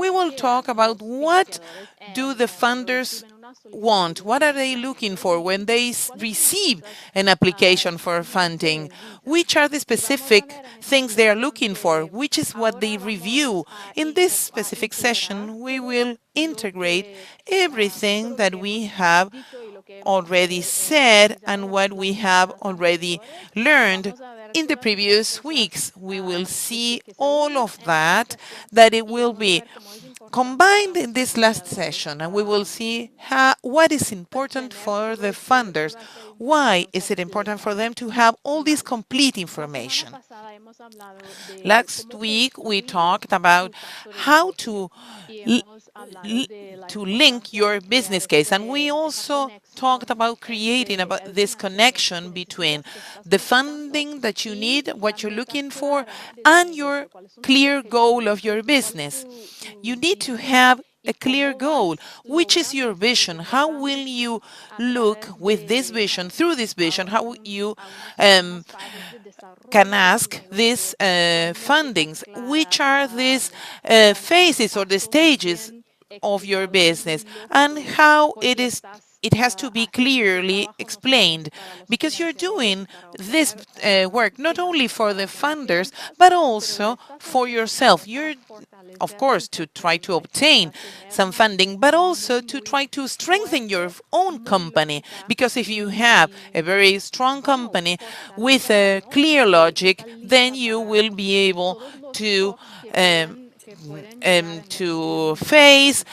we will talk about what do the funders want? What are they looking for when they receive an application for funding? Which are the specific things they are looking for? Which is what they review? In this specific session, we will integrate everything that we have already said and what we have already learned in the previous weeks. We will see all of that it will be combined in this last session, and we will see what is important for the funders. Why is it important for them to have all this complete information? Last week, we talked about how l- to link your business case, and we also talked about creating about this connection between the funding that you need, what you're looking for, and your clear goal of your business. You need to have a clear goal. Which is your vision? How will you look with this vision, through this vision? How you um, can ask these fundings? Which are these phases or the stages of your business, and how it has to be clearly explained, because you're doing this work not only for the funders but also for yourself. You're, of course, to try to obtain some funding, but also to try to strengthen your own company. Because if you have a very strong company with a clear logic, then you will be able um, to face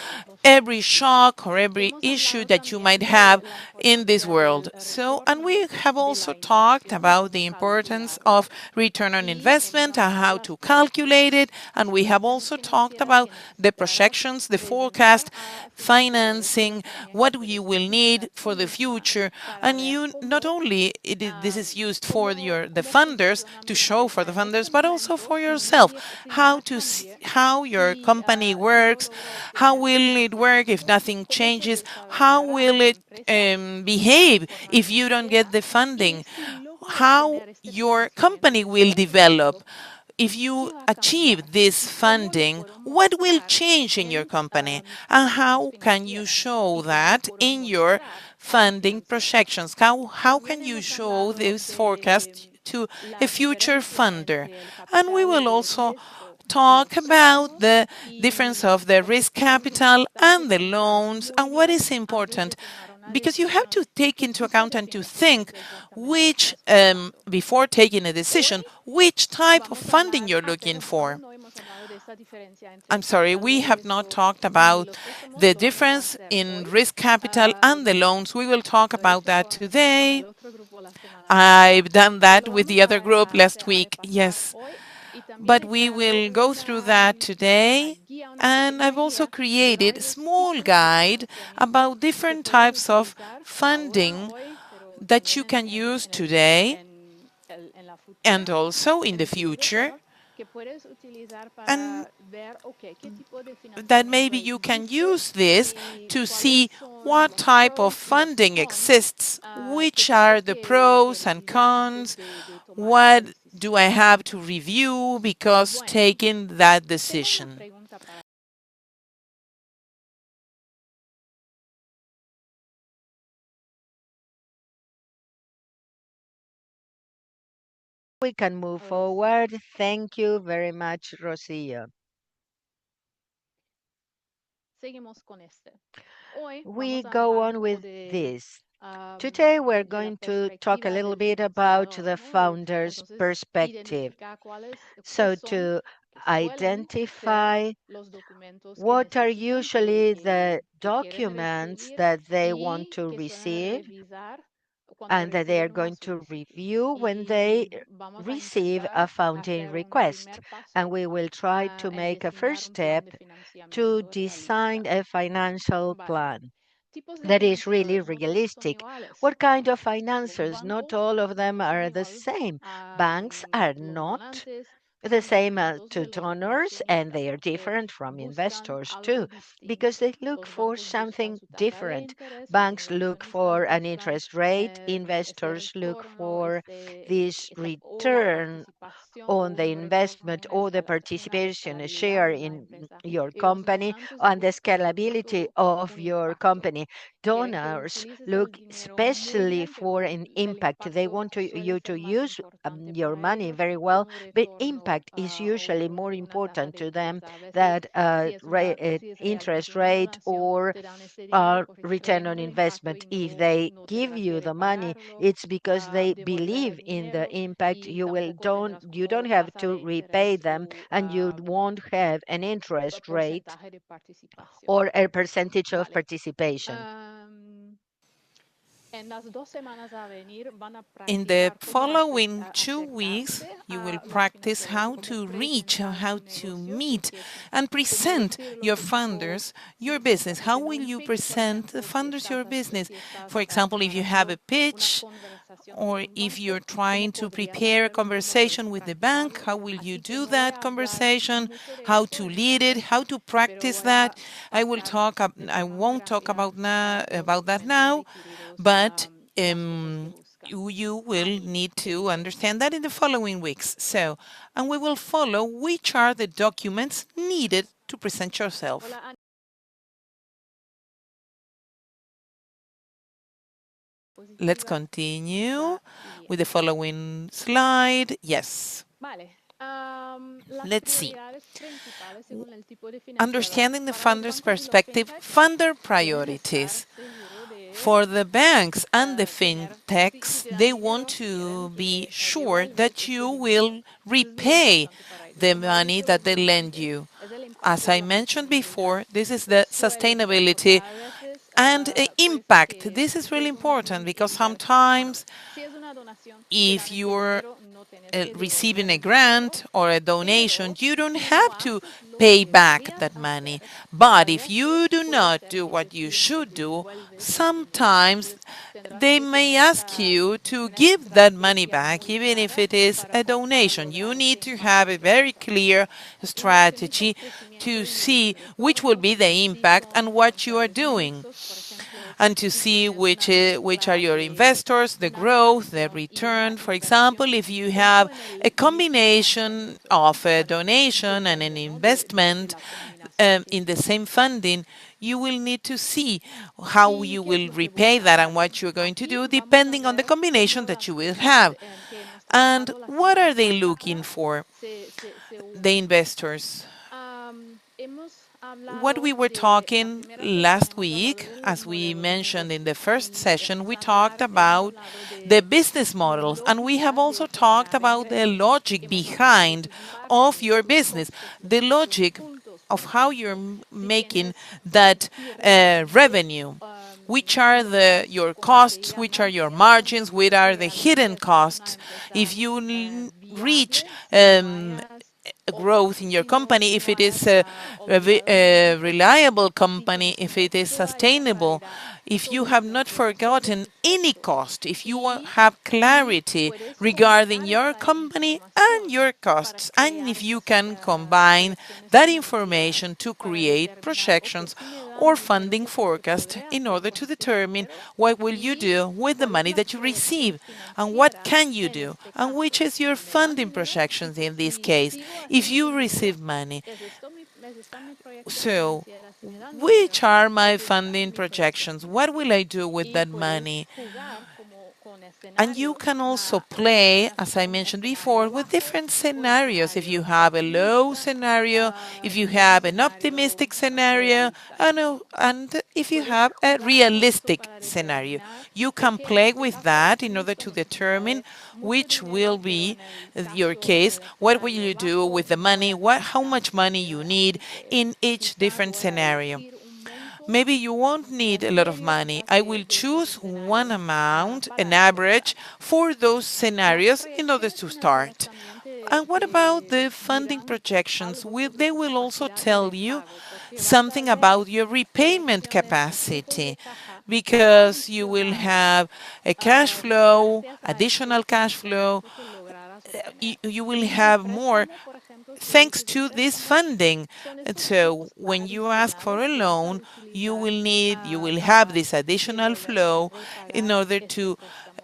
every shock or every issue that you might have in this world. So, and we have also talked about the importance of return on investment and how to calculate it. And we have also talked about the projections, the forecast, financing, what you will need for the future. And you not only this is used for the funders to show for the funders, but also for yourself, how your company works, how will it work if nothing changes, how will it behave if you don't get the funding, how your company will develop. If you achieve this funding, what will change in your company? And how can you show that in your funding projections? How can you show this forecast to a future funder? And we will also talk about the difference of the risk capital and the loans and what is important, because you have to take into account and to think which, before taking a decision, which type of funding you're looking for. I'm sorry, we have not talked about the difference in risk capital and the loans. We will talk about that today. I've done that with the other group last week, yes. But we will go through that today. And I've also created a small guide about different types of funding that you can use today and also in the future, and that maybe you can use this to see what type of funding exists, which are the pros and cons, what do I have to review because taking that decision. We can move forward. Thank you very much, Rocio. We go on with this. Today, we're going to talk a little bit about the founder's perspective. So, to identify what are usually the documents that they want to receive and that they are going to review when they receive a funding request. And we will try to make a first step to design a financial plan that is really realistic. What kind of financiers? Not all of them are the same. Banks are not. The same to donors, and they are different from investors too, because they look for something different. Banks look for an interest rate, investors look for this return on the investment or the participation, a share in your company, and the scalability of your company. Donors look especially for an impact. They want you to use your money very well, but impact is usually more important to them than interest rate or return on investment. If they give you the money, it's because they believe in the impact. You don't have to repay them, and you won't have an interest rate or a percentage of participation. In the following 2 weeks, you will practice how to reach, how to meet and present your funders, your business. How will you present the funders your business? For example, if you have a pitch, or if you're trying to prepare a conversation with the bank, how will you do that conversation? How to lead it? How to practice that? I won't talk about that now, but you will need to understand that in the following weeks. So, and we will follow which are the documents needed to present yourself. Let's continue with the following slide. Yes. Let's see. Understanding the funder's perspective, funder priorities. For the banks and the fintechs, they want to be sure that you will repay the money that they lend you. As I mentioned before, this is the sustainability and impact. This is really important because sometimes if you're receiving a grant or a donation, you don't have to pay back that money. But if you do not do what you should do, sometimes they may ask you to give that money back, even if it is a donation. You need to have a very clear strategy to see which will be the impact and what you are doing, and to see which are your investors, the growth, the return. For example, if you have a combination of a donation and an investment in the same funding, you will need to see how you will repay that and what you're going to do depending on the combination that you will have. And what are they looking for, the investors? What we were talking last week, as we mentioned in the first session, we talked about the business models, and we have also talked about the logic behind of your business, the logic of how you're making that revenue. Which are your costs, which are your margins, which are the hidden costs. If you reach growth in your company, if it is a reliable company, if it is sustainable, if you have not forgotten any cost, if you have clarity regarding your company and your costs, and if you can combine that information to create projections or funding forecast in order to determine what will you do with the money that you receive and what can you do and which is your funding projections in this case if you receive money. So, which are my funding projections? What will I do with that money? And you can also play, as I mentioned before, with different scenarios. If you have a low scenario, if you have an optimistic scenario, and if you have a realistic scenario, you can play with that in order to determine which will be your case. What will you do with the money? How much money you need in each different scenario? Maybe you won't need a lot of money. I will choose one amount, an average, for those scenarios in order to start. And what about the funding projections? They will also tell you something about your repayment capacity, because you will have a cash flow, additional cash flow, you will have more thanks to this funding. And so when you ask for a loan, you will have this additional flow in order to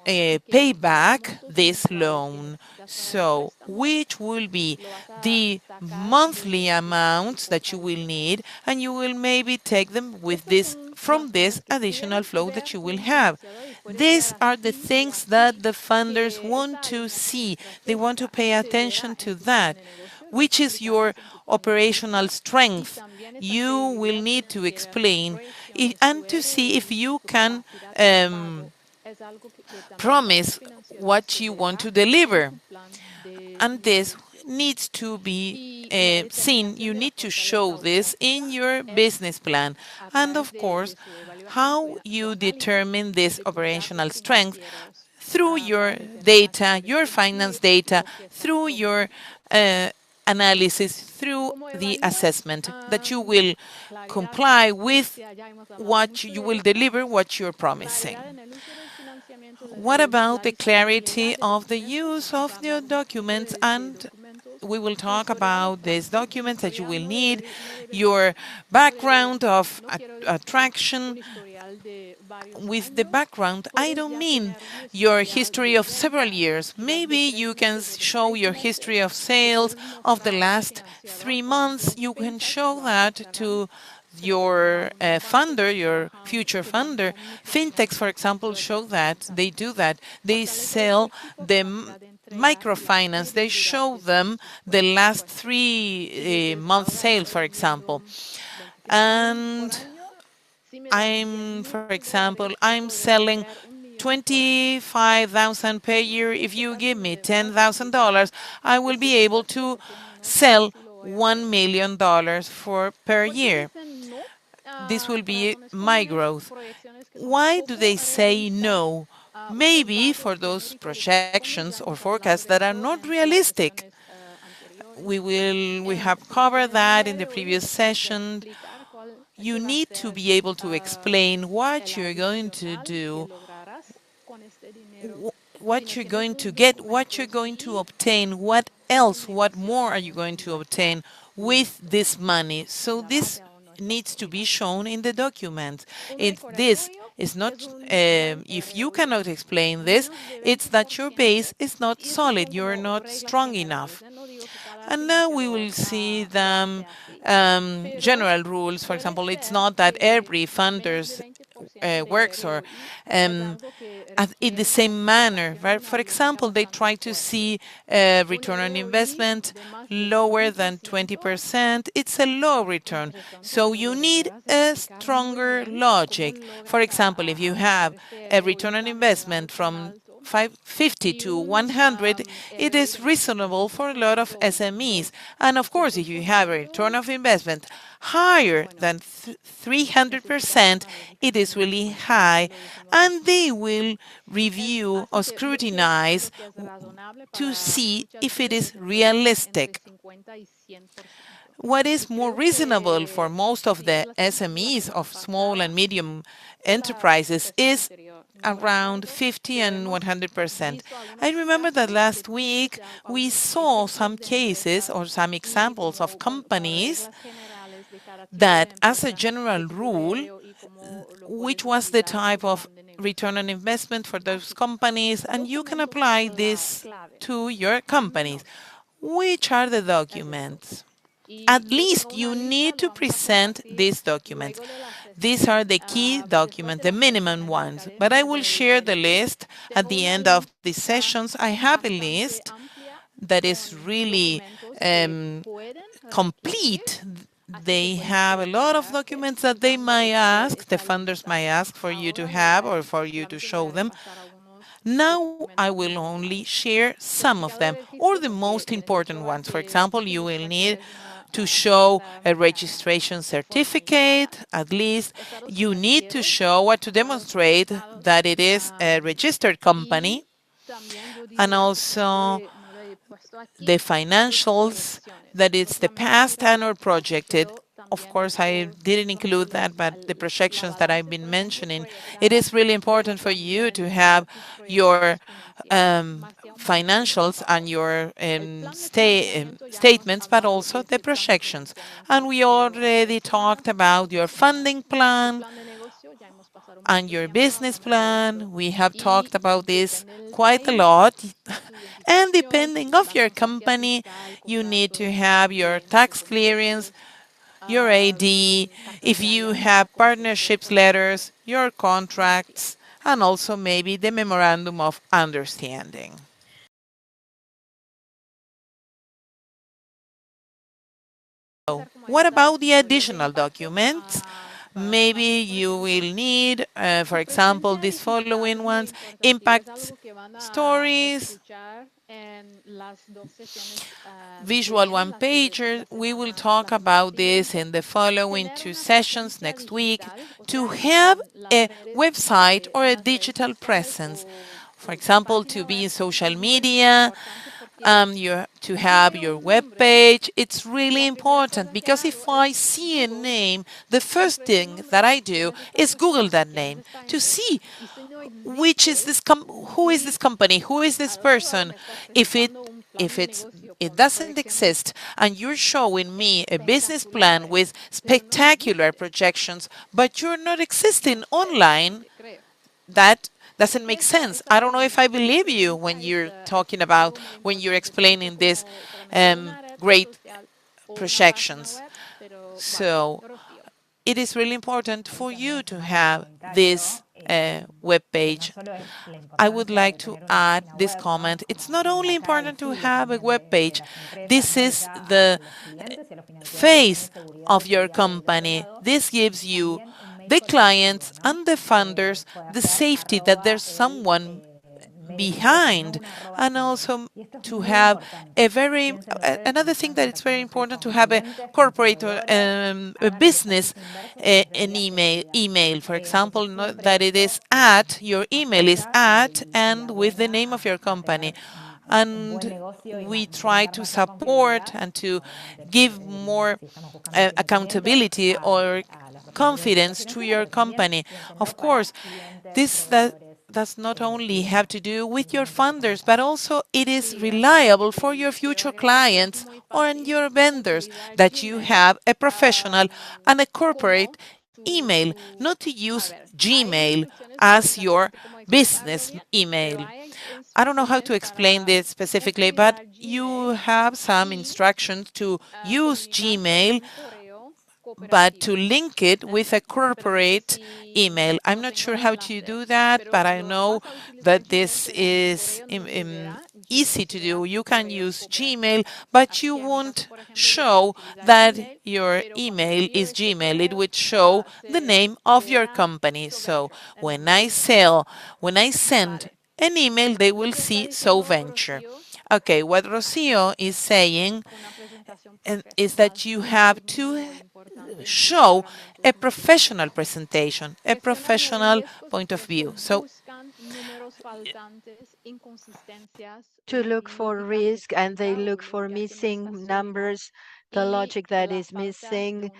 pay back this loan. So which will be the monthly amounts that you will need, and you will maybe take them with this from this additional flow that you will have. These are the things that the funders want to see. They want to pay attention to that. Which is your operational strength? You will need to explain and to see if you can promise what you want to deliver. And this needs to be seen. You need to show this in your business plan. And of course, how you determine this operational strength through your data, your finance data, through your analysis, through the assessment that you will comply with what you will deliver, what you're promising. What about the clarity of the use of the documents? And we will talk about these documents that you will need, your background of attraction. With the background, I don't mean your history of several years. Maybe you can show your history of sales of the last 3 months. You can show that to your funder, your future funder. Fintechs, for example, show that. They do that. They sell the microfinance. They show them the last 3 months sales, for example. And for example, I'm selling 25,000 per year. If you give me $10,000, I will be able to sell $1 million for per year. This will be my growth. Why do they say no? Maybe for those projections or forecasts that are not realistic. We have covered that in the previous session. You need to be able to explain what you're going to do, what you're going to get, what you're going to obtain, what else, what more are you going to obtain with this money. So this needs to be shown in the document. This is not, if you cannot explain this, it's that your base is not solid, you're not strong enough. And now we will see the general rules. For example, it's not that every funders works or in the same manner. Right? For example, they try to see return on investment lower than 20%. It's a low return. So you need a stronger logic. For example, if you have a return on investment from 50 to 100, it is reasonable for a lot of SMEs. And of course, if you have a return of investment higher than 300%, it is really high, and they will review or scrutinize to see if it is realistic. What is more reasonable for most of the SMEs of small and medium enterprises is around 50 and 100%. I remember that last week we saw some cases or some examples of companies that, as a general rule, which was the type of return on investment for those companies, and you can apply this to your companies. Which are the documents? At least you need to present these documents. These are the key documents, the minimum ones. But I will share the list at the end of the sessions. I have a list that is really complete. They have a lot of documents that they might ask, the funders might ask for you to have or for you to show them. Now I will only share some of them, or the most important ones. For example, you will need to show a registration certificate, at least. You need to show or to demonstrate that it is a registered company, and also the financials, that it's the past and or projected, of course, I didn't include that, but the projections that I've been mentioning, it is really important for you to have your financials and your statements, but also the projections. And we already talked about your funding plan and your business plan. We have talked about this quite a lot. And depending of your company, you need to have your tax clearance, your AD, if you have partnerships letters, your contracts, and also maybe the memorandum of understanding. So, what about the additional documents? Maybe you will need, for example, these following ones: impact stories, visual one-pager. We will talk about this in the following two sessions next week. To have a website or a digital presence, for example, to be in social media, to have your web page. It's really important because if I see a name, the first thing that I do is Google that name to see which is who is this company, who is this person. If it doesn't exist and you're showing me a business plan with spectacular projections, but you're not existing online, that doesn't make sense. I don't know if I believe you when you're talking about, when you're explaining this great projections. So it is really important for you to have this web page. I would like to add this comment. It's not only important to have a web page. This is the face of your company. This gives you, the clients and the funders, the safety that there's someone behind, and also to have a very another thing that it's very important to have a corporate or a business an email, for example, not that it is at, your email is at and with the name of your company. And we try to support and to give more accountability or confidence to your company. Of course, this does not only have to do with your funders, but also it is reliable for your future clients or your vendors that you have a professional and a corporate email, not to use Gmail as your business email. I don't know how to explain this specifically, but you have some instructions to use Gmail, but to link it with a corporate email. I'm not sure how to do that, but I know that this is easy to do. You can use Gmail, but you won't show that your email is Gmail. It would show the name of your company. So when I send an email, they will see So Venture. Okay, what Rocio is saying is that you have to show a professional presentation, a professional point of view. So to look for risk and they look for missing numbers, the logic that is missing,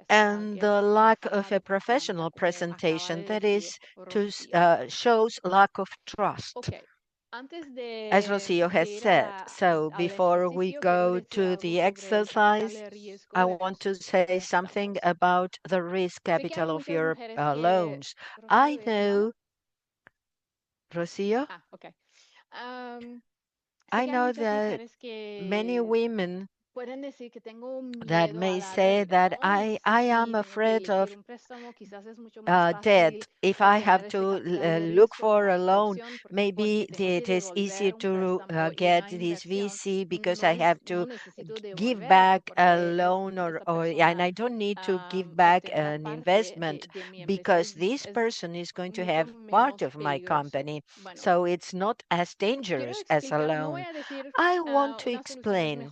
and the lack of a professional presentation that is to shows lack of trust, as Rocio has said. So before we go to the exercise, I want to say something about the risk capital of your loans. I know, Rocio, I know that many women that may say that I am afraid of debt. If I have to look for a loan, maybe it is easier to get this VC because I have to give back a loan and I don't need to give back an investment because this person is going to have part of my company. So it's not as dangerous as a loan. I want to explain.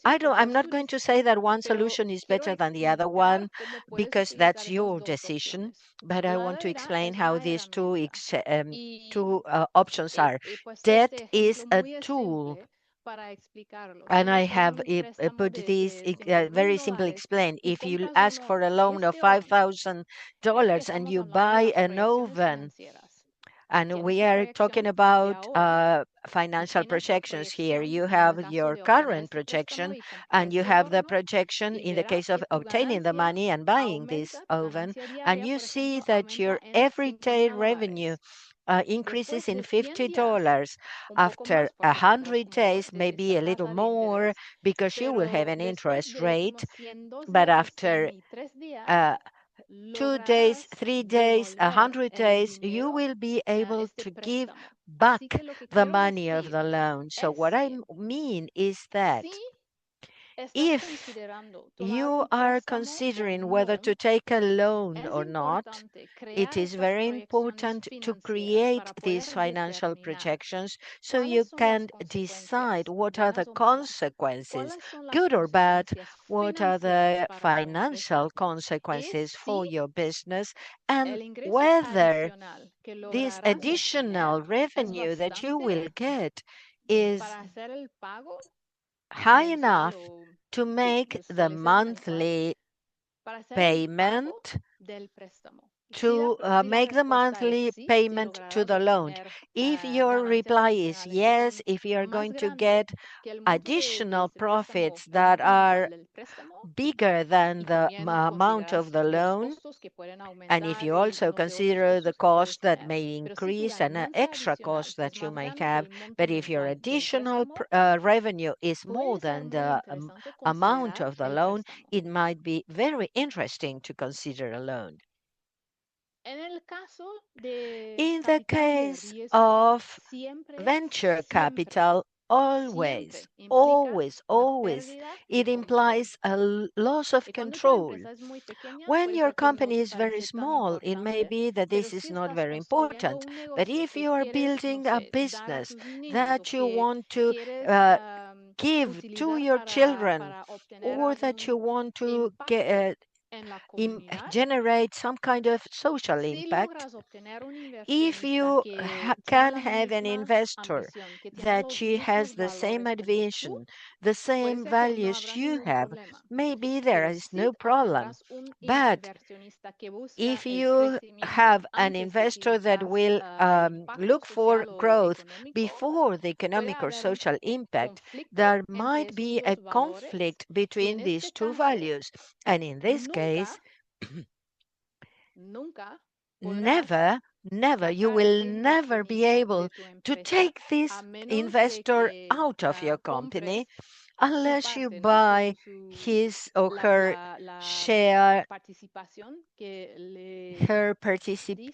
I'm not going to say that one solution is better than the other one because that's your decision, but I want to explain how these two options are. Debt is a tool And I have put this very simply explained. If you ask for a loan of $5,000 and you buy an oven, and we are talking about financial projections here. You have your current projection, and you have the projection in the case of obtaining the money and buying this oven, and you see that your everyday revenue increases in $50. After 100 days, maybe a little more because you will have an interest rate, but after uh, 2 days, 3 days, 100 days, you will be able to give back the money of the loan. So what I mean is that if you are considering whether to take a loan or not, it is very important to create these financial projections so you can decide what are the consequences, good or bad, what are the financial consequences for your business, and whether this additional revenue that you will get is high enough to make the monthly payment to make the monthly payment to the loan. If your reply is yes, if you are going to get additional profits that are bigger than the amount of the loan, and if you also consider the cost that may increase and extra cost that you might have, but if your additional revenue is more than the amount of the loan, it might be very interesting to consider a loan. In the case of venture capital, always, it implies a loss of control. When your company is very small, it may be that this is not very important. But if you are building a business that you want to uh, give to your children, or that you want to generate some kind of social impact, if you can have an investor that she has the same ambition, the same values you have, maybe there is no problem. But if you have an investor that will look for growth before the economic or social impact, there might be a conflict between these two values. And in this case, never, never, you will never be able to take this investor out of your company unless you buy his or her share,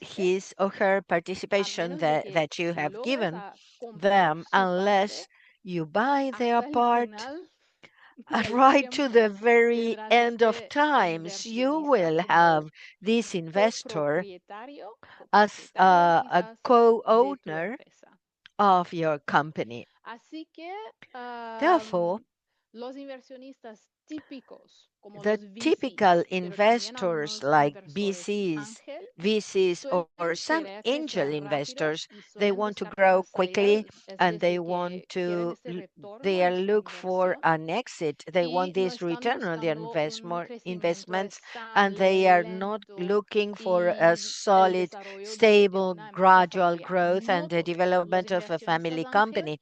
his or her participation that you have given them, unless you buy their part. Right to the very end of times, you will have this investor as a co-owner of your company. Therefore, the typical investors like VCs or some angel investors, they want to grow quickly and they are look for an exit. They want this return on their investments, and they are not looking for a solid, stable, gradual growth and the development of a family company.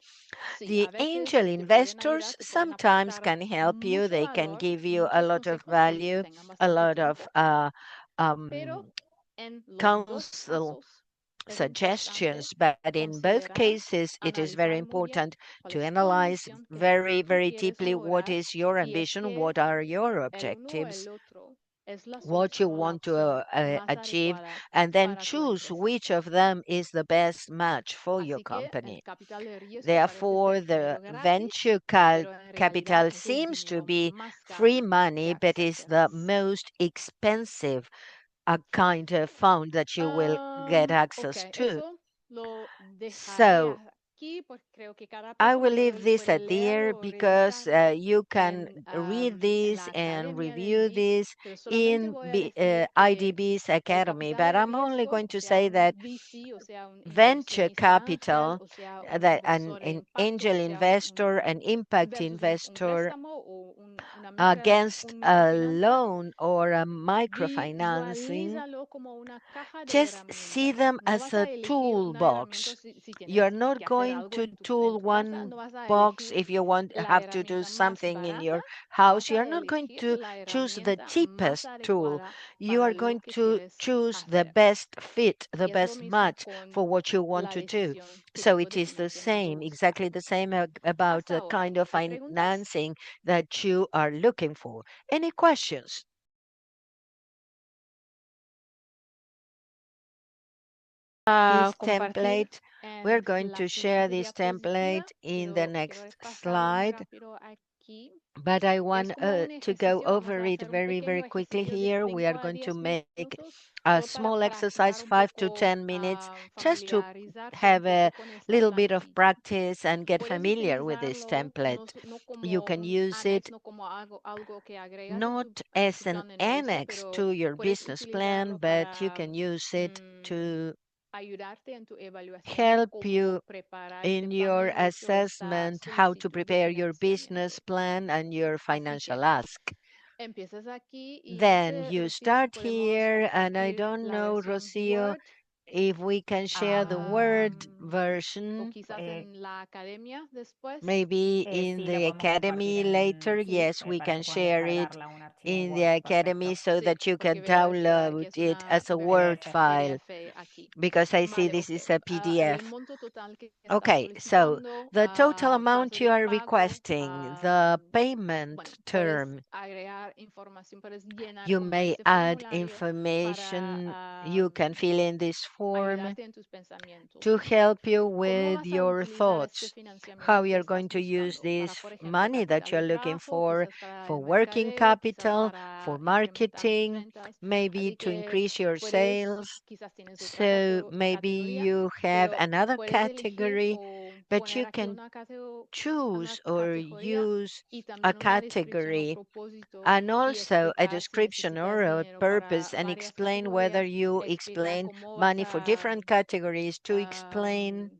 The angel investors sometimes can help you. They can give you a lot of value, a lot of counsel, suggestions, but in both cases, it is very important to analyze very deeply what is your ambition, what are your objectives, what you want to achieve, and then choose which of them is the best match for your company. Therefore, the capital seems to be free money, but is the most expensive kind of fund that you will get access to. So I will leave this at there because you can read this and review this in IDB's Academy. But I'm only going to say that venture capital, that an angel investor, an impact investor, against a loan or a microfinancing, just see them as a toolbox. You're not going to tool one box if you want have to do something in your house. You're not going to choose the cheapest tool. You are going to choose the best fit, the best match for what you want to do. So it is the same, exactly the same about the kind of financing that you are looking for. Any questions? This template, we're going to share this template in the next slide, but I want to go over it very, very quickly here. We are going to make a small exercise, 5 to 10 minutes, just to have a little bit of practice and get familiar with this template. You can use it not as an annex to your business plan, but you can use it to help you in your assessment how to prepare your business plan and your financial ask. Then you start here, and I don't know, Rocio, if we can share the Word version, Eh, maybe in sí, la the podemos Academy compartir later. sí, Yes, we para can que puedan share it descargarla, un archivo in the Word. Academy Perfecto. so that you can download it as a Word PDF. file, because I see this is a PDF. Okay, so the total amount you are requesting, the payment term, you may add information, you can fill in this form to help you with your thoughts, how you're going to use this money that you're looking for working capital, for marketing, maybe to increase your sales. So maybe you have another category, but you can choose or use a category and also a description or a purpose, and explain whether you explain money for different categories to explain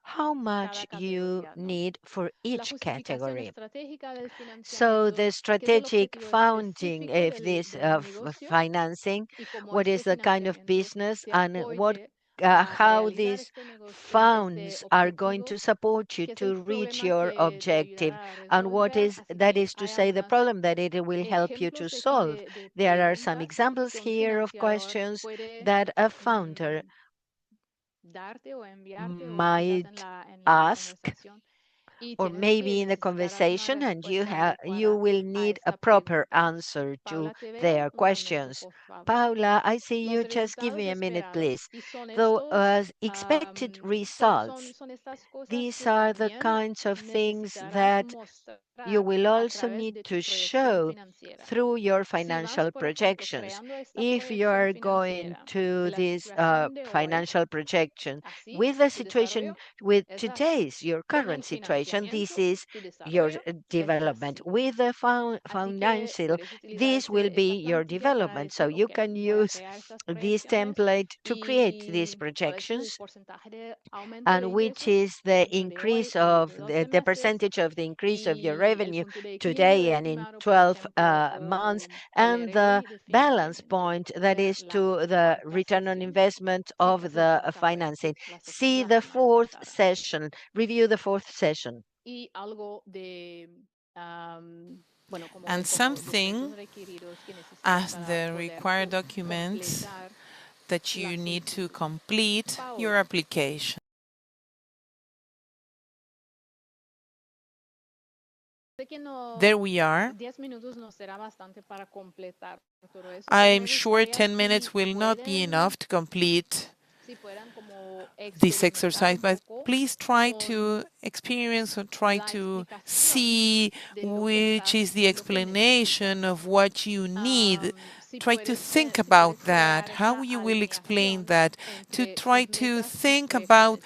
how much you need for each category. So the strategic founding of this financing, what is the kind of business and how these funds are going to support you to reach your objective, and what is that is to say the problem that it will help you to solve. There are some examples here of questions that a founder might ask, or maybe in a conversation, and you will need a proper answer to their questions. Paula, I see you. Just give me a minute, please. Though expected results, these are the kinds of things that you will also need to show through your financial projections. If you are going to this financial projection with the situation, with today's, your current situation, this is your development. With the financial, this will be your development. So you can use this template to create these projections, and which is the increase of the percentage of the increase of your revenue today and in 12 months, and the balance point, that is to the return on investment of the financing. See the fourth session, review the fourth session. And something as the required documents that you need to complete your application. There we are. I'm sure 10 minutes will not be enough to complete this exercise, but please try to experience or try to see which is the explanation of what you need try to think about that, how you will explain that, to try to think about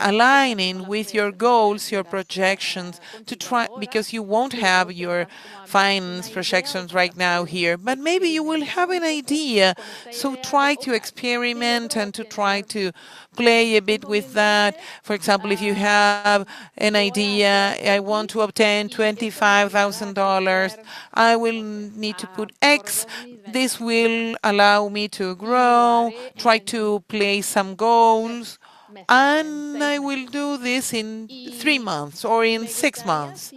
aligning with your goals, your projections, to try, because you won't have your finance projections right now here, but maybe you will have an idea. So try to experiment and to try to play a bit with that. For example, if you have an idea, I want to obtain $25,000, I will need to put X. This will allow me to grow, try to play some goals, and I will do this in 3 months or in 6 months.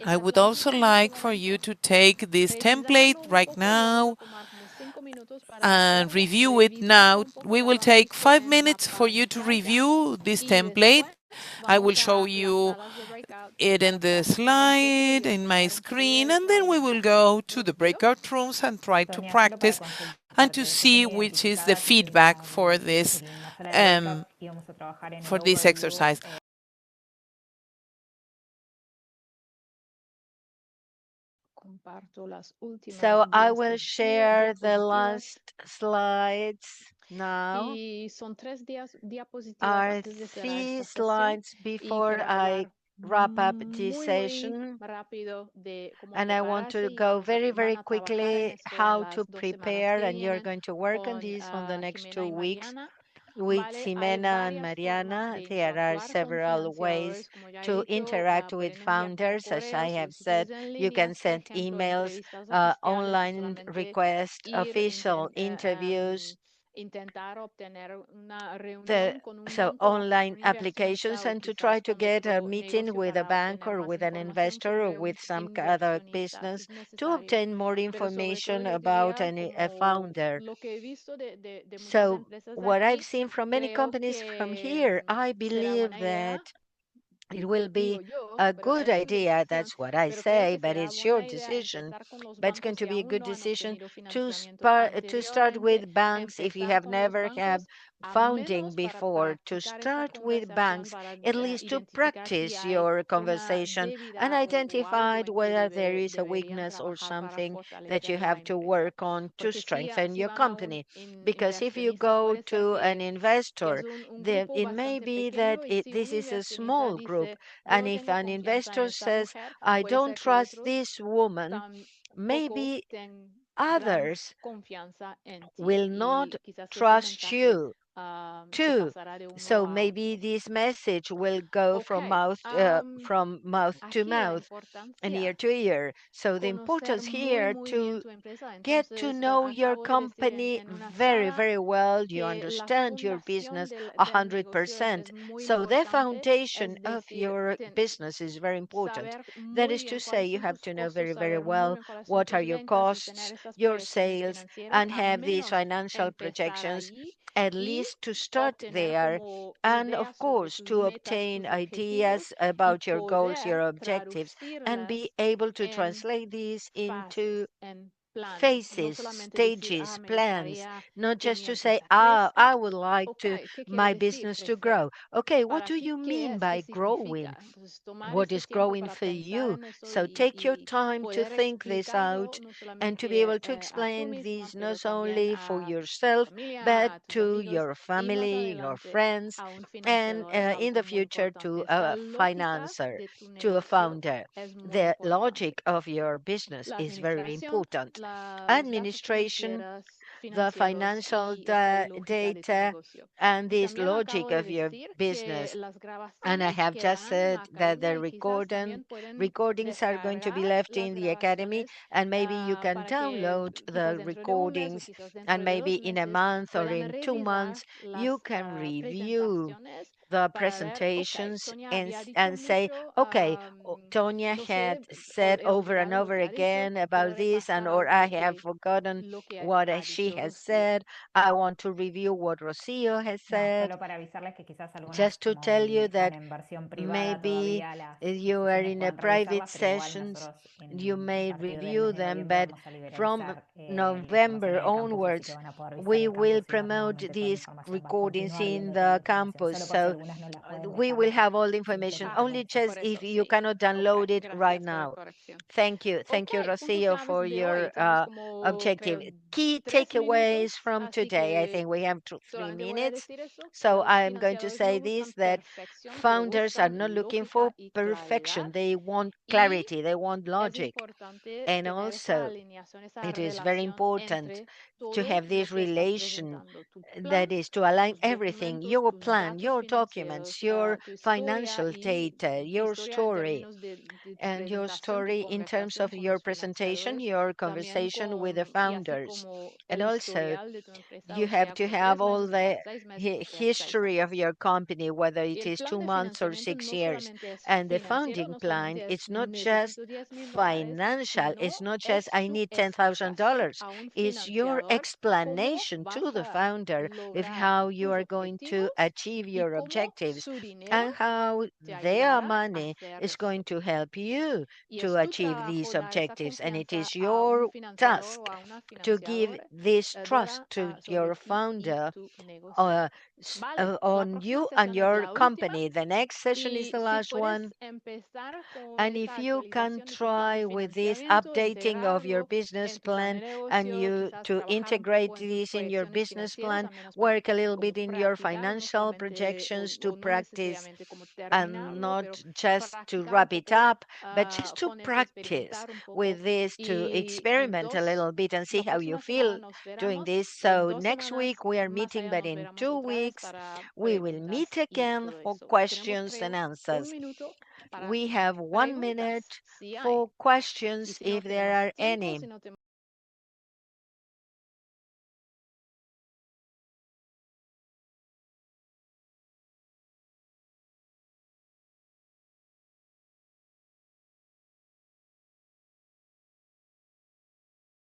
I would also like for you to take this template right now and review it now. We will take 5 minutes for you to review this template. I will show you it in the slide, in my screen, and then we will go to the breakout rooms and try to practice and to see which is the feedback for this exercise. So I will share the last slides now. Are 3 slides before I wrap up this session. And I want to go very, very quickly how to prepare, and you're going to work on this on the next 2 weeks with Ximena and Mariana. There are several ways to interact with founders. As I have said, you can send emails, online requests, official interviews, the so online applications, and to try to get a meeting with a bank or with an investor or with some other business to obtain more information about a founder. So what I've seen from many companies from here, I believe that it will be a good idea. That's what I say, but it's your decision. But it's going to be a good decision to start with banks if you have never had funding before, to start with banks, at least to practice your conversation and identify whether there is a weakness or something that you have to work on to strengthen your company. Because if you go to an investor, it may be that this is a small group, and if an investor says, I don't trust this woman, maybe others will not trust you too. So maybe this message will go from mouth to mouth and ear to ear. So the importance here to get to know your company very, very well. You understand your business 100%. So the foundation of your business is very important. That is to say, you have to know very, very well what are your costs, your sales, and have these financial projections at least to start there. And of course, to obtain ideas about your goals, your objectives, and be able to translate these into phases, stages, plans, not just to say, I would like to my business to grow. Okay, what do you mean by growing? What is growing for you? So take your time to think this out and to be able to explain this not only for yourself, but to your family, your friends, and in the future to a financer, to a founder. The logic of your business is very important. Administration, the financial data, and this logic of your business. And I have just said that the recordings are going to be left in the academy, and maybe you can download the recordings, and maybe in a month or in 2 months you can review the presentations and say, okay, Tonya had said over and over again about this, and or I have forgotten what she has said. I want to review what Rocio has No, said. solo para avisarles que quizás algunas Just to como tell you that están en versión privada maybe todavía las you are sesiones in a pueden private revisarlas, pero igual sessions, nosotros you may a partir del review mes de them, noviembre but vamos a from liberalizar la información November en el campus, así que onwards, van a poder visitar we el will campus y ver promote nuevamente toda la these información. Va a recordings continuar in viendo toda la the información, campus. solo por si So algunas no las pueden we will descargar have all the information, simplemente only por ser. just if you cannot download it right now. Thank you. Thank you, Rocio, for your objective. Key takeaways from today. I think we have 3 minutes. So I'm going to say this, that founders are not looking for perfection. They want clarity. They want logic. And also, it is very important to have this relation, that is to align everything, your plan, your documents, your financial data, your story, and your story in terms of your presentation, your conversation with the founders. And also, you have to have all the history of your company, whether it is 2 months or 6 years. And the founding plan, it's not just financial, it's not just I need $10,000. It's your explanation to the founder of how you are going to achieve your objectives and how their money is going to help you to achieve these objectives. And it is your task to give this trust to your founder uh, on you and your company. The next session is the last one. And if you can try with this updating of your business plan and you to integrate this in your business plan, work a little bit in your financial projections to practice and not just to wrap it up, but just to practice with this, to experiment a little bit and see how you feel doing this. So next week we are meeting, but in 2 weeks we will meet again for questions and answers. We have 1 minute for questions if there are any.